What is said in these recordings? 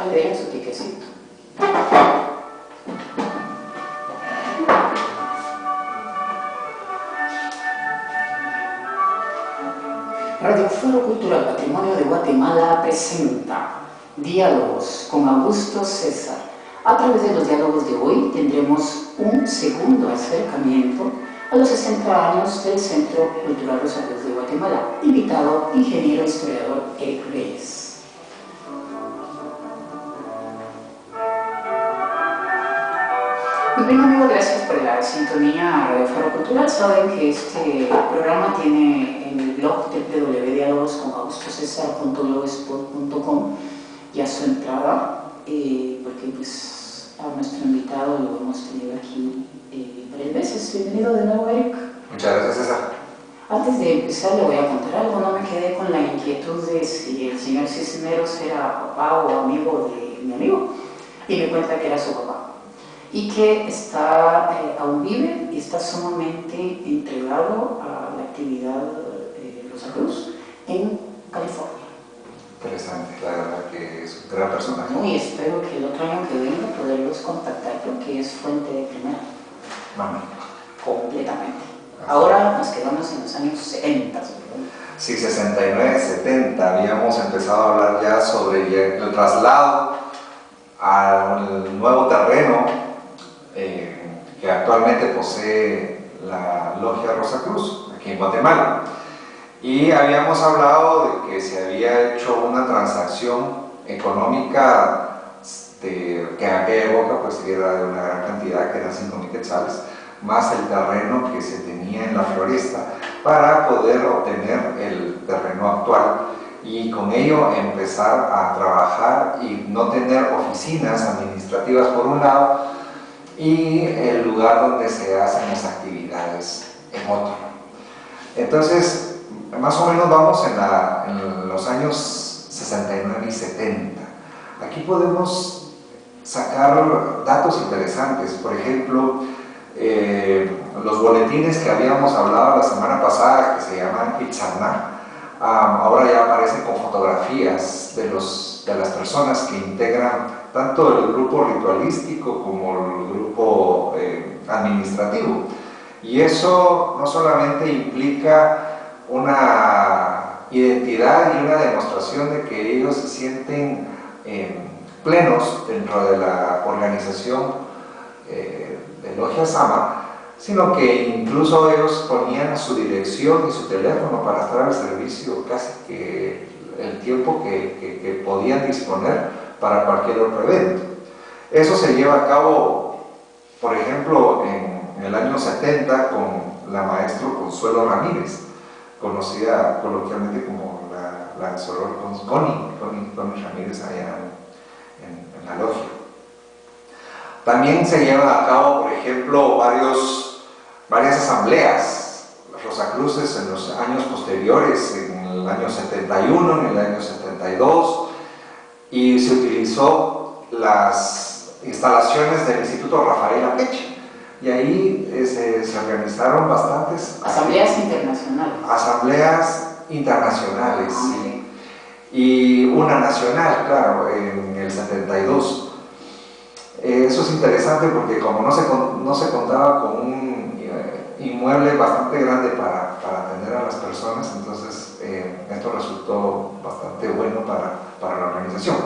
le dieran su tiquecito. Radio Foro Cultural Patrimonio de Guatemala presenta Diálogos con Augusto César. A través de los diálogos de hoy tendremos un segundo acercamiento a los 60 años del Centro Cultural Rosa Cruz de Guatemala. Invitado, ingeniero historiador Eric Reyes. Mi primo amigo, gracias por la sintonía a Radio Foro Cultural. Saben que este programa tiene en el blog www.dialogosconaugustocesar.blogspot.com ya su entrada, porque pues a nuestro invitado lo hemos tenido aquí varias veces. Bienvenido de nuevo, Eric. Muchas gracias, César. Antes de empezar le voy a contar algo. No me quedé con la inquietud de si el señor Cisneros era papá o amigo de mi amigo, y me cuenta que era su papá y que aún vive y está sumamente entregado a la actividad Rosa Cruz en California. Interesante, la verdad que es un gran personaje. Y espero que el otro año que venga poderlos contactar, porque es fuente de primera. Mami. Completamente. Ahora nos quedamos en los años 70. Sí, 69, 70. Habíamos empezado a hablar ya sobre el traslado al nuevo terreno que actualmente posee la Logia Rosa Cruz, aquí en Guatemala. Y habíamos hablado de que se había hecho una transacción económica que en aquella época pues era de una gran cantidad, que eran 5,000 quetzales, más el terreno que se tenía en la floresta, para poder obtener el terreno actual y con ello empezar a trabajar y no tener oficinas administrativas por un lado y el lugar donde se hacen las actividades en otro. Entonces, más o menos vamos en los años 69 y 70. Aquí podemos sacar datos interesantes. Por ejemplo, los boletines que habíamos hablado la semana pasada, que se llaman Itzarná, ahora ya aparecen con fotografías de las personas que integran tanto el grupo ritualístico como el grupo administrativo. Y eso no solamente implica una identidad y una demostración de que ellos se sienten plenos dentro de la organización de Logia Sama, sino que incluso ellos ponían su dirección y su teléfono para estar al servicio casi que el tiempo que podían disponer para cualquier otro evento. Eso se lleva a cabo, por ejemplo, en el año 70 con la maestra Consuelo Ramírez, conocida coloquialmente como la Soror Connie Ramírez allá en la logia. También se llevan a cabo, por ejemplo, varias asambleas Rosacruces en los años posteriores, en el año 71, en el año 72, y se utilizó las instalaciones del Instituto Rafael Apeche, y ahí se organizaron bastantes asambleas internacionales. Asambleas internacionales, sí. Y una nacional, claro, en el 72. Eso es interesante porque como no se contaba con un inmueble bastante grande para atender a las personas, entonces esto resultó bastante bueno para la organización.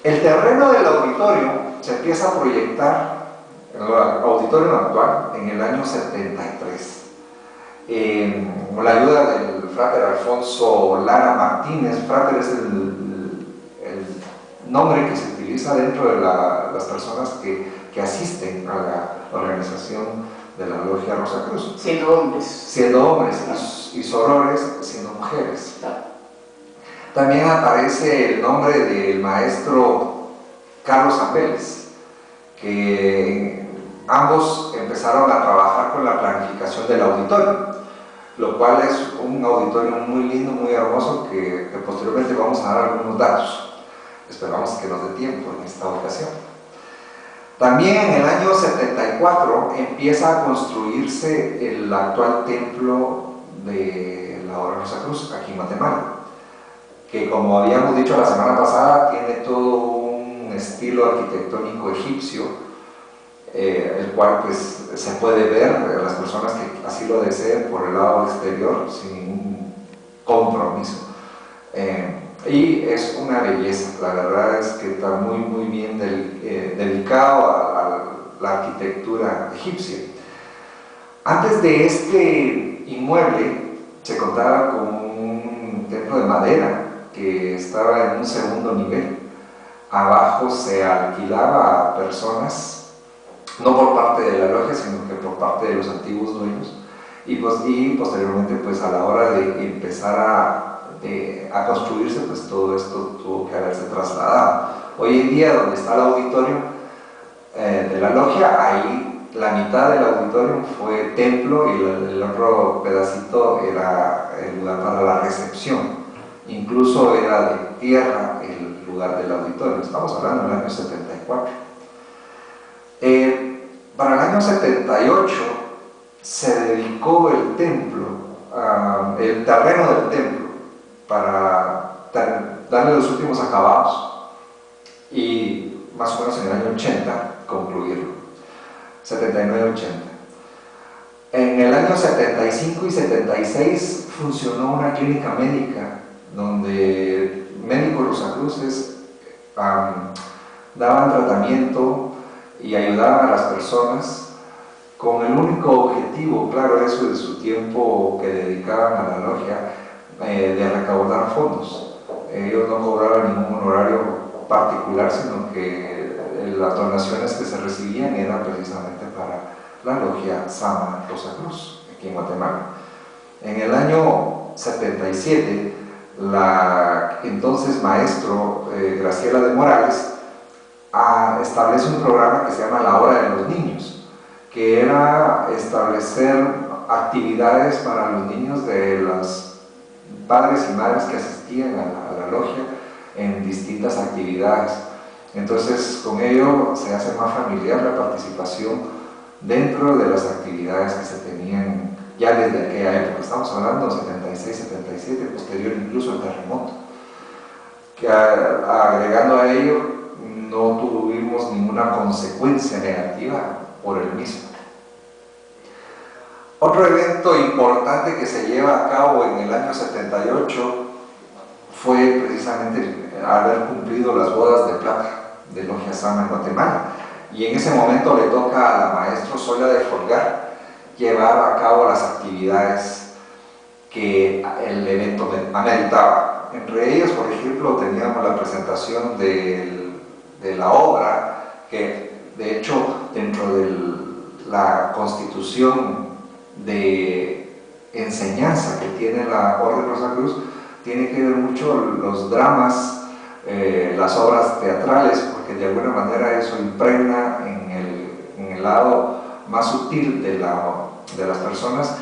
El terreno del auditorio se empieza a proyectar, el auditorio actual, en el año 73. Con la ayuda del fráter Alfonso Lara Martínez. Fráter es el nombre que se utiliza dentro de las personas que asisten a la organización de la Logia Rosa Cruz. Siendo hombres. Siendo hombres, y sorores siendo mujeres. Claro. También aparece el nombre del maestro Carlos Ambeles, que ambos empezaron a trabajar con la planificación del auditorio, lo cual es un auditorio muy lindo, muy hermoso, que posteriormente vamos a dar algunos datos. Esperamos que nos dé tiempo en esta ocasión. También en el año 74 empieza a construirse el actual templo de la Orden Rosa Cruz aquí en Guatemala, que, como habíamos dicho la semana pasada, tiene todo un estilo arquitectónico egipcio, el cual pues se puede ver a las personas que así lo deseen por el lado exterior sin ningún compromiso. Y es una belleza, la verdad es que está muy bien dedicado a la arquitectura egipcia. Antes de este inmueble se contaba con un templo de madera que estaba en un segundo nivel. Abajo se alquilaba a personas, no por parte de la logia, sino que por parte de los antiguos dueños, y posteriormente pues a la hora de empezar a construirse, pues todo esto tuvo que haberse trasladado. Hoy en día, donde está el auditorio de la logia, ahí la mitad del auditorio fue templo y el otro pedacito era el lugar para la recepción. Incluso era de tierra el lugar del auditorio. Estamos hablando del año 74. Para el año 78 se dedicó el templo, el terreno del templo, para darle los últimos acabados y más o menos en el año 80 concluirlo. 79-80. En el año 75 y 76 funcionó una clínica médica donde médicos rosacruces daban tratamiento y ayudaban a las personas con el único objetivo, claro, eso de su tiempo que dedicaban a la logia, de recaudar fondos. Ellos no cobraban ningún honorario particular, sino que las donaciones que se recibían eran precisamente para la logia Sama Rosacruz, aquí en Guatemala. En el año 77, la entonces maestro Graciela de Morales establece un programa que se llama La Hora de los Niños, que era establecer actividades para los niños de los padres y madres que asistían a la logia en distintas actividades. Entonces, con ello se hace más familiar la participación dentro de las actividades que se tenían ya desde aquella época. Estamos hablando de 76-77, posterior incluso al terremoto. Que agregando a ello, no tuvimos ninguna consecuencia negativa por el mismo. Otro evento importante que se lleva a cabo en el año 78 fue precisamente haber cumplido las bodas de plata de Logia Sama en Guatemala, y en ese momento le toca a la maestra Zoila de Folgar llevar a cabo las actividades que el evento ameritaba. Entre ellas, por ejemplo, teníamos la presentación de la obra, que de hecho dentro de la constitución de enseñanza que tiene la Orden Rosacruz, tiene que ver mucho los dramas, las obras teatrales, porque de alguna manera eso impregna en el lado más sutil de las personas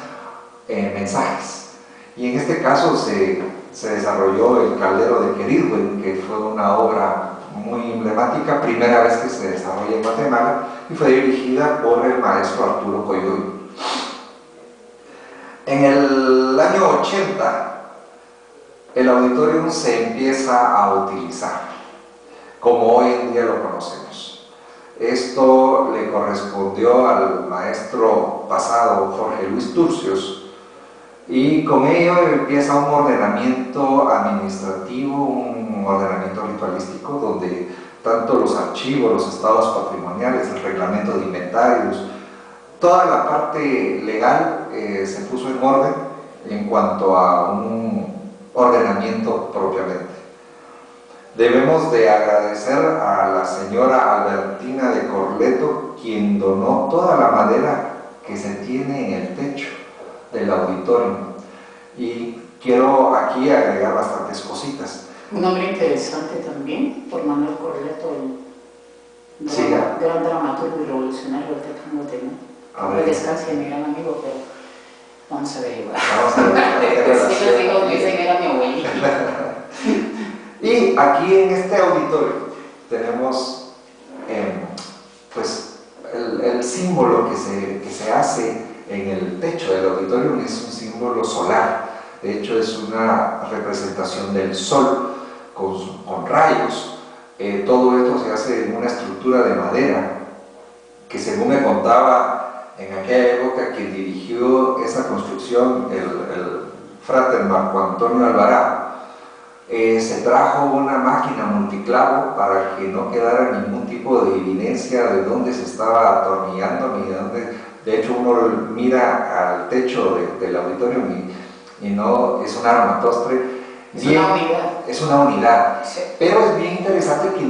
mensajes. Y en este caso se desarrolló El Caldero de Queridwen, que fue una obra muy emblemática, primera vez que se desarrolla en Guatemala, y fue dirigida por el maestro Arturo Coyoy. En el año 80, el auditorium se empieza a utilizar como hoy en día lo conocemos. Esto le correspondió al maestro pasado Jorge Luis Turcios, y con ello empieza un ordenamiento administrativo, un ordenamiento ritualístico, donde tanto los archivos, los estados patrimoniales, el reglamento de inventarios, toda la parte legal se puso en orden en cuanto a un ordenamiento propiamente. Debemos de agradecer a la señora Albertina de Corleto, quien donó toda la madera que se tiene en el techo del auditorio, y quiero aquí agregar bastantes cositas. Un nombre interesante también, por Manuel Corleto, el gran dramaturgo y revolucionario del teatro norteño. Que descanse mi gran amigo, pero vamos a ver igual. Vamos a ver. Sí, los hijos dicen que era mi abuelita. Y aquí en este auditorio tenemos pues el símbolo que se hace en el techo del auditorio, es un símbolo solar, de hecho es una representación del sol con rayos. Todo esto se hace en una estructura de madera que, según me contaba en aquella época quien dirigió esa construcción, el frater Marco Antonio Alvarado, se trajo una máquina multiclavo para que no quedara ningún tipo de evidencia de dónde se estaba atornillando ni de dónde. De hecho, uno mira al techo del auditorio y no es un armatostre. Es una unidad. Es una unidad. Sí. Pero es bien interesante que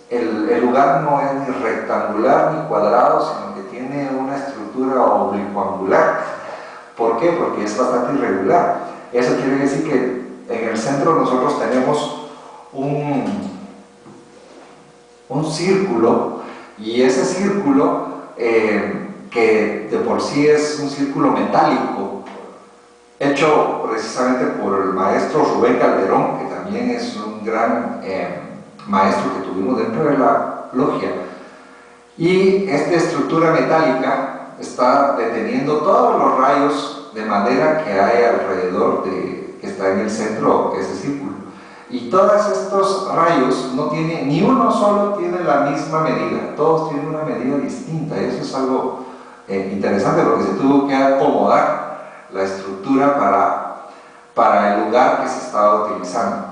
el lugar no es ni rectangular ni cuadrado, sino que tiene una estructura oblicuangular. ¿Por qué? Porque es bastante irregular. Eso quiere decir que en el centro nosotros tenemos un círculo, y ese círculo, que de por sí es un círculo metálico, hecho precisamente por el maestro Rubén Calderón, que también es un gran maestro que tuvimos dentro de la logia, y esta estructura metálica está deteniendo todos los rayos de madera que hay alrededor que está en el centro de ese círculo. Y todos estos rayos, no tiene, ni uno solo tiene la misma medida, todos tienen una medida distinta, y eso es algo interesante, porque se tuvo que acomodar la estructura para el lugar que se estaba utilizando.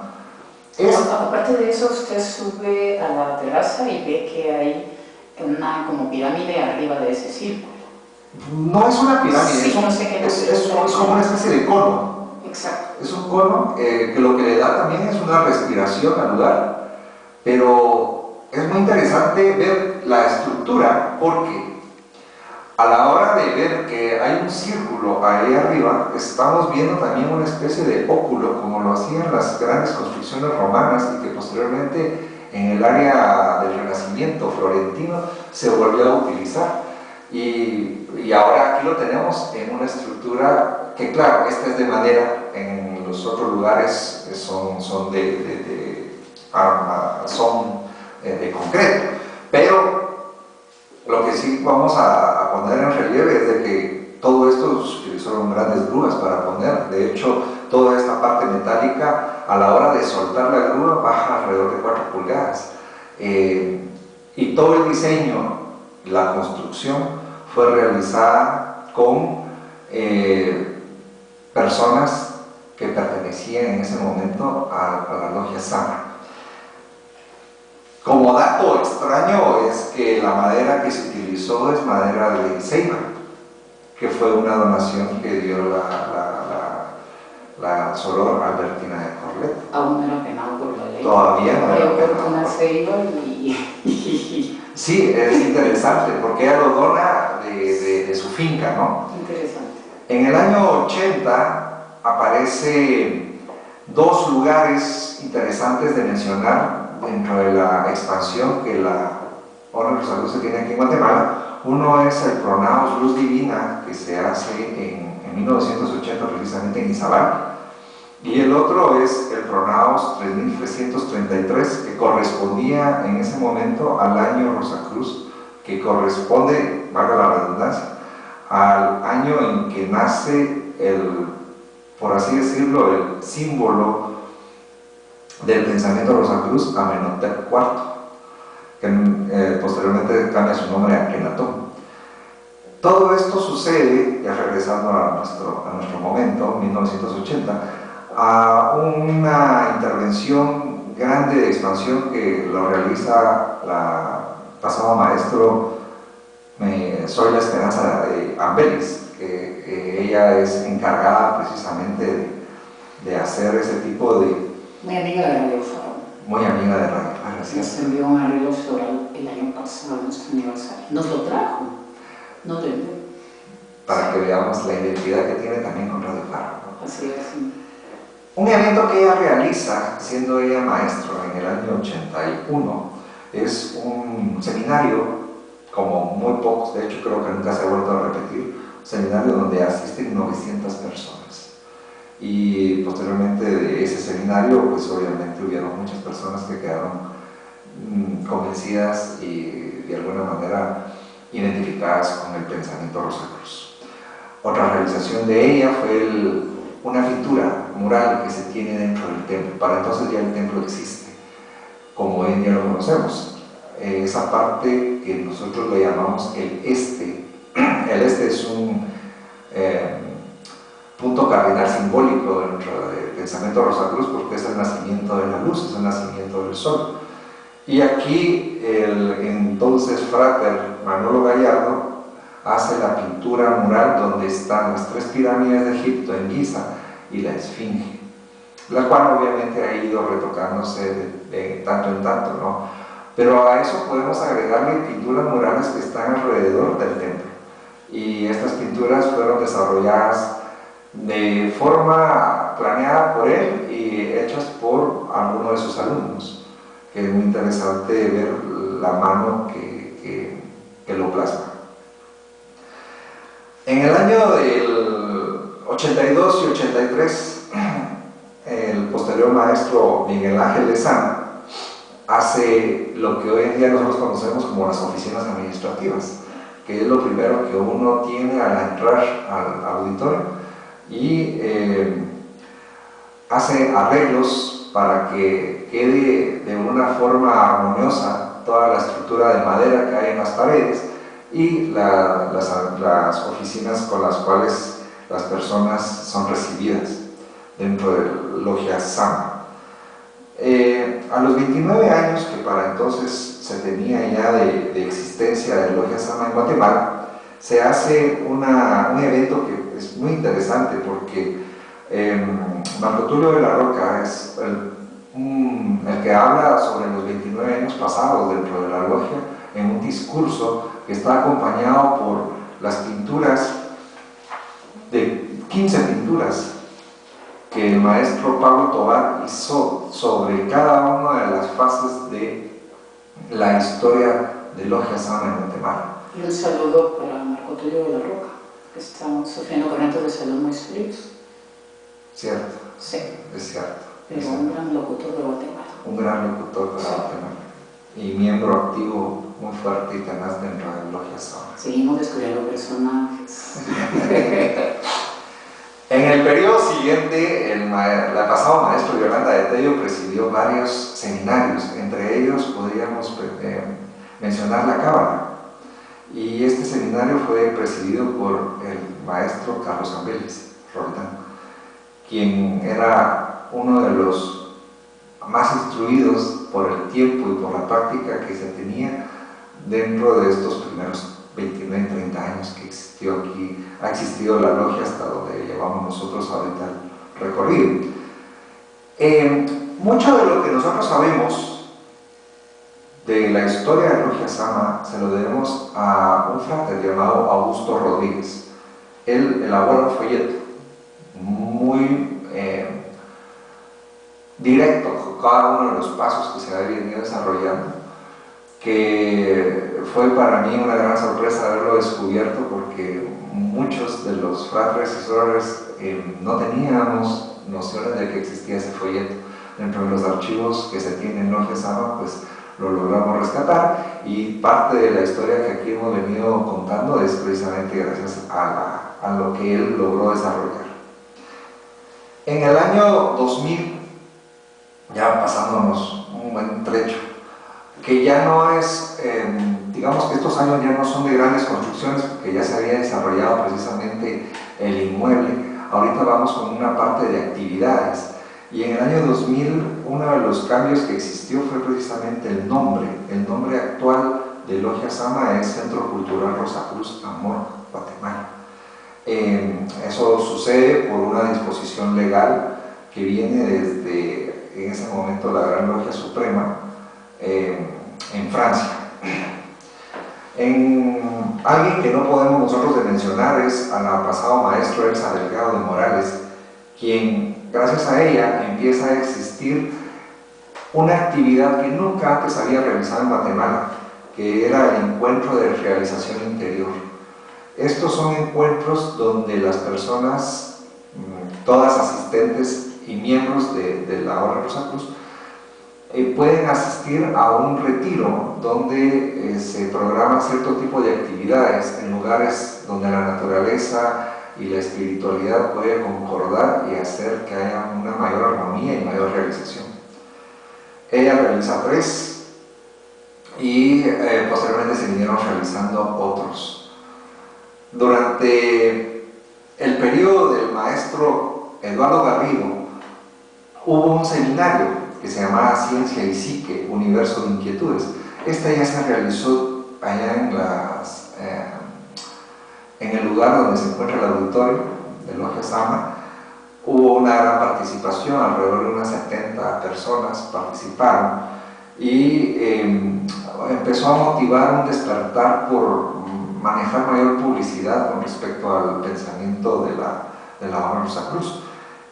Aparte de eso, usted sube a la terraza y ve que hay una como pirámide arriba de ese círculo. No es una pirámide, sí, es como una especie de cono. Exacto. Es un cono que lo que le da también es una respiración al lugar, pero es muy interesante ver la estructura, porque a la hora de ver que hay un círculo ahí arriba, estamos viendo también una especie de óculo, como lo hacían las grandes construcciones romanas, y que posteriormente en el área del Renacimiento florentino se volvió a utilizar. Y ahora aquí lo tenemos en una estructura que, claro, esta es de madera, en los otros lugares son de concreto, pero lo que sí vamos a poner en relieve es de que todo esto se utilizaron grandes grúas para poner. De hecho, toda esta parte metálica, a la hora de soltar la grúa, baja alrededor de 4 pulgadas. Y todo el diseño, la construcción, fue realizada con personas que pertenecían en ese momento a la logia Sama. Como dato extraño es que la madera que se utilizó es madera de ceiba, que fue una donación que dio la Soror Albertina de Corlet. Aún no era penado por la ley. Todavía no era penado. penado. Una ceiba y... Sí, es interesante, porque ella lo dona de su finca, ¿no? Interesante. En el año 80 aparecen dos lugares interesantes de mencionar dentro de la expansión que la Orden de los Saludos se tiene aquí en Guatemala. Uno es el Pronaos Luz Divina, que se hace en 1980 precisamente en Izabal, y el otro es el Pronaos 3333, que correspondía en ese momento al año Rosacruz, que corresponde, valga la redundancia, al año en que nace por así decirlo, el símbolo del pensamiento Rosacruz, Amenhotep IV, que posteriormente cambia su nombre a Akenatón. Todo esto sucede, ya regresando a nuestro momento, 1980, a una intervención grande de expansión que lo realiza la pasado maestro Soy la Esperanza de Ambelis, que ella es encargada precisamente de hacer ese tipo de... Muy amiga de Radio Faro. Muy amiga de Radio Faro, sí. Nos envió un arreglo floral el año pasado, nuestro aniversario. Nos lo trajo. No lo envió. Para que veamos la identidad que tiene también con Radio Faro, ¿no? Así es. Sí. Un evento que ella realiza, siendo ella maestro en el año 81, es un seminario, como muy pocos, de hecho creo que nunca se ha vuelto a repetir, un seminario donde asisten 900 personas. Y posteriormente de ese seminario, pues obviamente hubieron muchas personas que quedaron convencidas y de alguna manera identificadas con el pensamiento Rosacruz. Otra realización de ella fue una pintura mural que se tiene dentro del templo. Para entonces ya el templo existe, como hoy en día lo conocemos. Esa parte que nosotros le llamamos el este. El este es un punto cardinal simbólico dentro del pensamiento Rosacruz, porque es el nacimiento de la luz, es el nacimiento del sol. Y aquí el entonces frater Manolo Gallardo hace la pintura mural donde están las 3 pirámides de Egipto en Giza y la Esfinge, la cual obviamente ha ido retocándose de tanto en tanto, ¿no? Pero a eso podemos agregarle pinturas murales que están alrededor del templo, y estas pinturas fueron desarrolladas de forma planeada por él y hechas por algunos de sus alumnos, que es muy interesante ver la mano que lo plasma. En el año del 82 y 83, el posterior maestro Miguel Ángel Lezama hace lo que hoy en día nosotros conocemos como las oficinas administrativas, que es lo primero que uno tiene al entrar al auditorio, y hace arreglos para que quede de una forma armoniosa toda la estructura de madera que hay en las paredes y las oficinas con las cuales las personas son recibidas dentro de Logia Sama. A los 29 años, que para entonces se tenía ya de existencia de Logia Sama en Guatemala, se hace un evento que es muy interesante, porque Marco Tulio de la Roca es el que habla sobre los 29 años pasados dentro de la logia en un discurso que está acompañado por las pinturas de 15 pinturas que el maestro Pablo Tobar hizo sobre cada una de las fases de la historia de Logia Sama en Guatemala. Y un saludo para Marco Tulio de la Roca, que estamos sufriendo corrientes de salud muy fríos. Cierto, sí, es cierto. Pero un gran locutor de Guatemala. Un gran locutor de Guatemala. Y miembro activo muy fuerte y tenaz dentro de Logia Sama. Seguimos descubriendo personajes. En el periodo siguiente, el pasado maestro Yolanda de Tello presidió varios seminarios, entre ellos podríamos mencionar la Cábala, y este seminario fue presidido por el maestro Carlos Ambeles Roldán, quien era uno de los más instruidos por el tiempo y por la práctica que se tenía dentro de estos primeros 29, 30 años que existió aquí, ha existido la logia hasta donde llevamos nosotros ahorita el recorrido. Mucho de lo que nosotros sabemos de la historia de Logia Sama se lo debemos a un frater llamado Augusto Rodríguez. Él elabora un folleto muy directo con cada uno de los pasos que se ha venido desarrollando, que fue para mí una gran sorpresa haberlo descubierto, porque muchos de los fratres y sorores no teníamos nociones de que existía ese folleto. Dentro de los archivos que se tienen en Logia Sama, pues lo logramos rescatar, y parte de la historia que aquí hemos venido contando es precisamente gracias a lo que él logró desarrollar. En el año 2000, ya pasándonos un buen trecho, que ya no es, digamos que estos años ya no son de grandes construcciones, porque ya se había desarrollado precisamente el inmueble. Ahorita vamos con una parte de actividades, y en el año 2000 uno de los cambios que existió fue precisamente el nombre. El nombre actual de Logia Sama es Centro Cultural Rosacruz Amor Guatemala. Eso sucede por una disposición legal que viene desde, en ese momento, la Gran Logia Suprema en Francia. Alguien que no podemos nosotros de mencionar es a la pasado maestro Elsa Delgado de Morales, quien, gracias a ella, empieza a existir una actividad que nunca antes había realizado en Guatemala, que era el encuentro de realización interior. Estos son encuentros donde las personas, todas asistentes y miembros de la Orden Rosacruz, pueden asistir a un retiro donde se programan cierto tipo de actividades en lugares donde la naturaleza y la espiritualidad puede concordar y hacer que haya una mayor armonía y mayor realización. Ella realiza 3 y posteriormente se vinieron realizando otros. Durante el periodo del maestro Eduardo Garrido hubo un seminario que se llamaba Ciencia y Psique, Universo de Inquietudes. Esta ya se realizó allá en el lugar donde se encuentra el auditorio de Logia Sama. Hubo una gran participación, alrededor de unas 70 personas participaron, y empezó a motivar un despertar por manejar mayor publicidad con respecto al pensamiento de la Dona Rosa Cruz.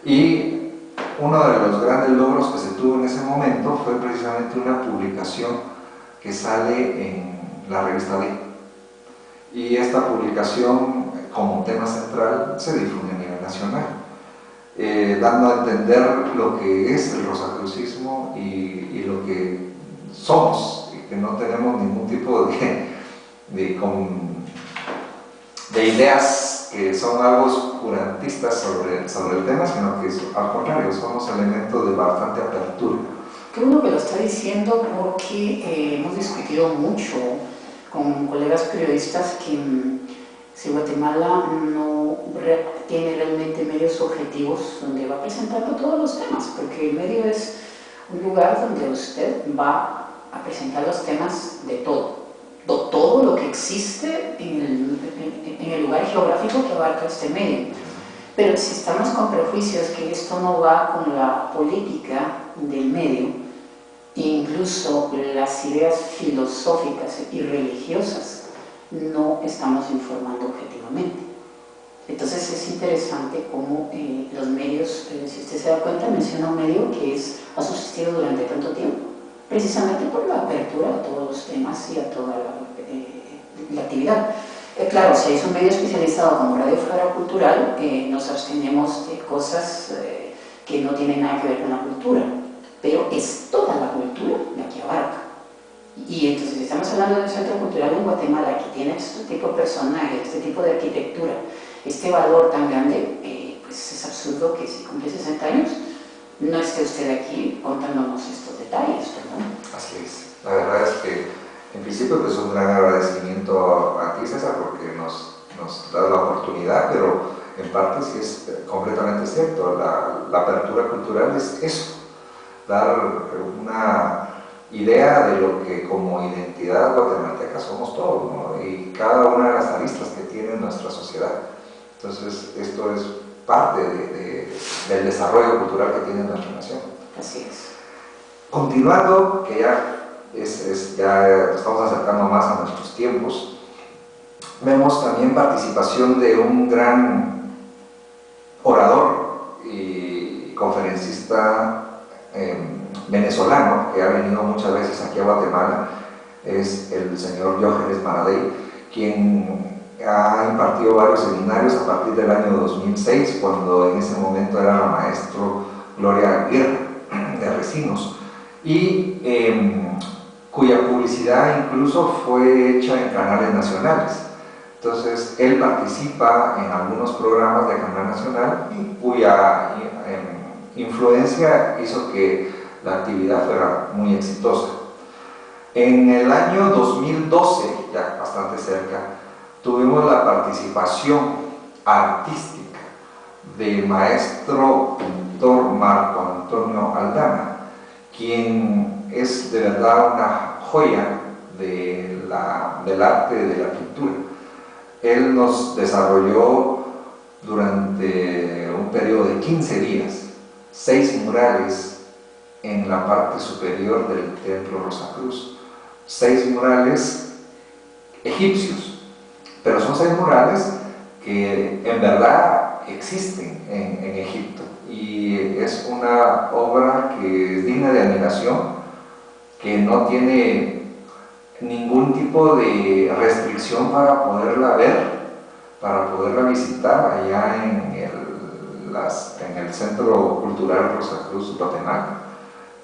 Y uno de los grandes logros que se tuvo en ese momento fue precisamente una publicación que sale en la revista D. Y esta publicación, como tema central, se difunde a nivel nacional, dando a entender lo que es el rosacrucismo y lo que somos, y que no tenemos ningún tipo de ideas que son algo oscurantistas sobre el tema, sino que al contrario, somos elementos de bastante apertura. Creo uno que lo está diciendo porque hemos discutido mucho con colegas periodistas que si Guatemala no tiene realmente medios objetivos donde va presentando todos los temas, porque el medio es un lugar donde usted va a presentar los temas de todo lo que existe en el lugar geográfico que abarca este medio. Pero si estamos con prejuicios que esto no va con la política del medio, incluso las ideas filosóficas y religiosas, no estamos informando objetivamente. Entonces es interesante cómo los medios, si usted se da cuenta, menciona un medio que ha subsistido durante tanto tiempo, precisamente por la apertura a todos los temas y a toda la actividad. Claro, si es un medio especializado como Radio Flora Cultural, nos abstenemos de cosas que no tienen nada que ver con la cultura, pero es toda la cultura la que abarca. Y entonces, si estamos hablando de un centro cultural en Guatemala que tiene este tipo de personajes, este tipo de arquitectura, este valor tan grande, pues es absurdo que si cumple 60 años no esté usted aquí contándonos estos detalles, ¿verdad? Así es. La verdad es que, en principio, pues un gran agradecimiento a ti, César, porque nos das la oportunidad, pero en parte sí es completamente cierto. La apertura cultural es eso, dar una idea de lo que como identidad guatemalteca somos todos, ¿no? Y cada una de las aristas que tiene nuestra sociedad. Entonces, esto es parte del desarrollo cultural que tiene nuestra nación. Así es. Continuando, que ya estamos acercando más a nuestros tiempos, vemos también participación de un gran orador y conferencista venezolano que ha venido muchas veces aquí a Guatemala. Es el señor Jógenes Maradei, quien ha impartido varios seminarios a partir del año 2006, cuando en ese momento era la maestro Gloria Aguirre de Recinos, y cuya publicidad incluso fue hecha en canales nacionales. Entonces, él participa en algunos programas de canal nacional y cuya influencia hizo que la actividad fuera muy exitosa. En el año 2012, ya bastante cerca, tuvimos la participación artística del maestro pintor Marco Antonio Aldana, quien es de verdad una joya del arte de la pintura. Él nos desarrolló durante un periodo de 15 días 6 murales en la parte superior del Templo Rosacruz, 6 murales egipcios, pero son 6 murales que en verdad existen en Egipto, y es una obra que es digna de admiración, que no tiene ningún tipo de restricción para poderla ver, para poderla visitar allá en el Centro Cultural Rosacruz Guatemala.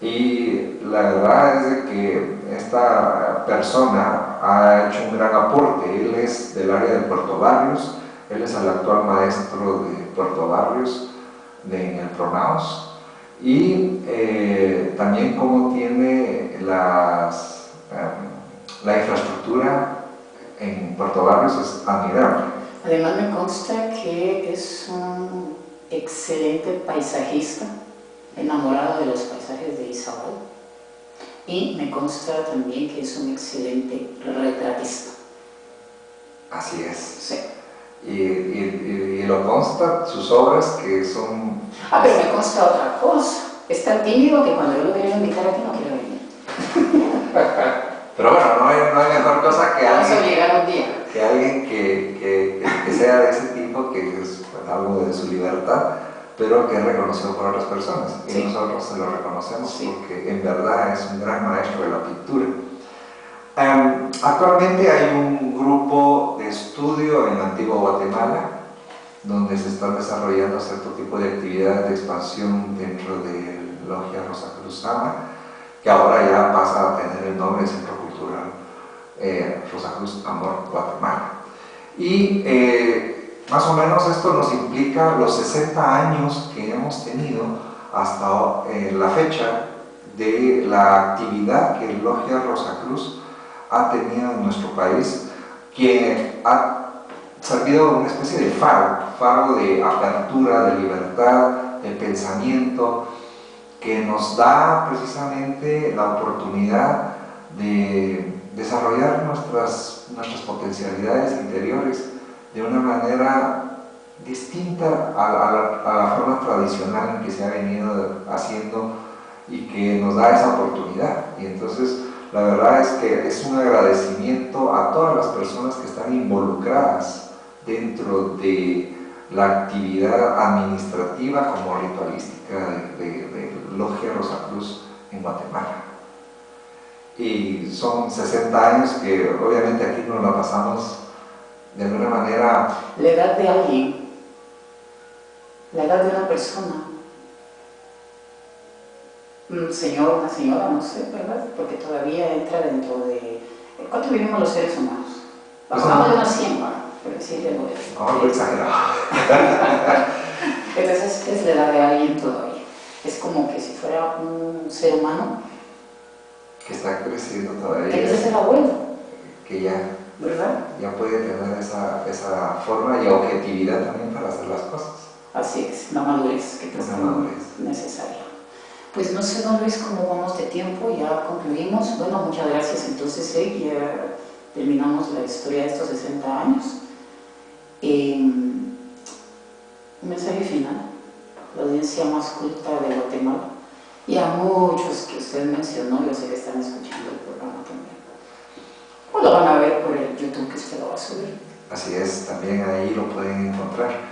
Y la verdad es de que esta persona ha hecho un gran aporte. Él es del área de Puerto Barrios, Él es el actual maestro de Puerto Barrios en el Pronaos, y también cómo tiene la infraestructura en Puerto Barrios es admirable. Además me consta que es un excelente paisajista, enamorado de los paisajes de Izabal, y me consta también que es un excelente retratista. Así es. Sí. Y lo consta sus obras, que son... Pero me consta otra cosa. Es tan tímido que cuando yo lo quería invitar aquí no quiero venir. Pero bueno, no hay mejor cosa que Vamos a alguien, llegar un día. que, alguien que sea de ese tipo, que es algo de su libertad, pero que es reconocido por otras personas. Y sí. Nosotros se lo reconocemos sí. porque en verdad es un gran maestro de la pintura. Actualmente hay un grupo de estudio en Antigua Guatemala donde se están desarrollando cierto tipo de actividades de expansión dentro de Logia Rosacruzana, que ahora ya pasa a tener el nombre de Centro Cultural Rosacruz Amor Guatemala. Y más o menos esto nos implica los 60 años que hemos tenido hasta la fecha de la actividad que Logia Rosacruz ha tenido en nuestro país, que ha servido una especie de faro de apertura, de libertad, de pensamiento, que nos da precisamente la oportunidad de desarrollar nuestras potencialidades interiores de una manera distinta a la forma tradicional en que se ha venido haciendo, y que nos da esa oportunidad. Y entonces la verdad es que es un agradecimiento a todas las personas que están involucradas dentro de la actividad administrativa como ritualística de Logia Rosacruz en Guatemala. Y son 60 años que obviamente aquí nos la pasamos de alguna manera... La edad de alguien, la edad de una persona, un señor, una señora, no sé, ¿verdad? Porque todavía entra dentro de... ¿Cuánto vivimos los seres humanos? Bajamos de unos 100, por decirle algo de eso. No, exagerado. Entonces es la edad de alguien todavía. Es como que si fuera un ser humano que está creciendo todavía. Que es el abuelo. Que ya, ¿verdad? Ya puede tener esa forma y objetividad también para hacer las cosas. Así es, la madurez que es necesaria. Pues no sé, don Luis, cómo vamos de tiempo, ya concluimos. Bueno, muchas gracias. Entonces, ya terminamos la historia de estos 60 años. Un mensaje final, la audiencia más culta de Guatemala, y a muchos que usted mencionó, yo sé que están escuchando el programa también. O lo van a ver por el YouTube que usted lo va a subir. Así es, también ahí lo pueden encontrar.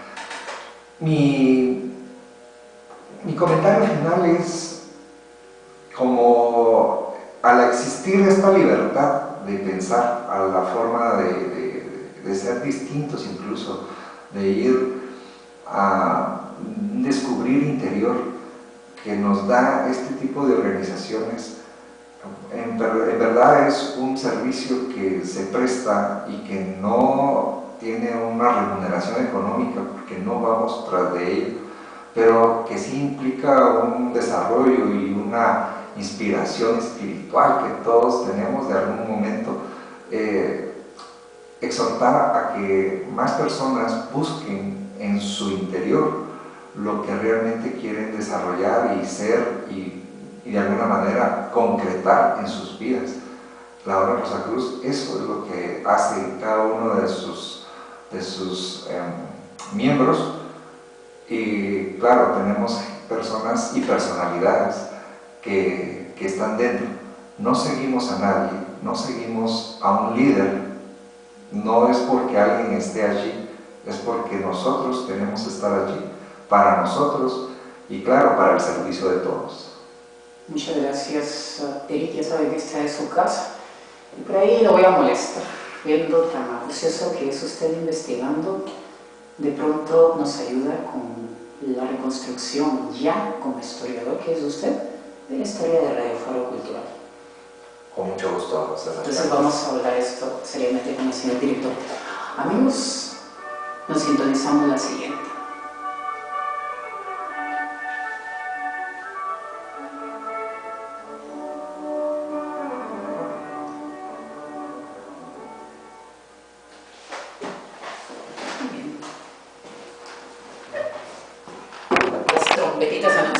Mi comentario final es, como al existir esta libertad de pensar, a la forma de ser distintos incluso, de ir a descubrir interior, que nos da este tipo de organizaciones, en verdad es un servicio que se presta y que no tiene una remuneración económica porque no vamos tras de ello, pero que sí implica un desarrollo y una inspiración espiritual que todos tenemos de algún momento. Exhortar a que más personas busquen en su interior lo que realmente quieren desarrollar y ser y de alguna manera concretar en sus vidas. La Orden Rosacruz, eso es lo que hace cada uno de sus miembros. Y claro, tenemos personas y personalidades que están dentro. No seguimos a nadie, no seguimos a un líder. No es porque alguien esté allí, es porque nosotros tenemos que estar allí para nosotros y claro, para el servicio de todos. Muchas gracias, Eric, ya sabe que está en su casa y por ahí lo voy a molestar, viendo tan acucioso que es usted investigando, de pronto nos ayuda con la reconstrucción ya como historiador que es usted de la historia de Radio Faro Cultural. Con mucho gusto, César. Entonces vamos a hablar esto seriamente con el señor director. Amigos, Nos sintonizamos la siguiente. Bien. Las trompetitas anuncian.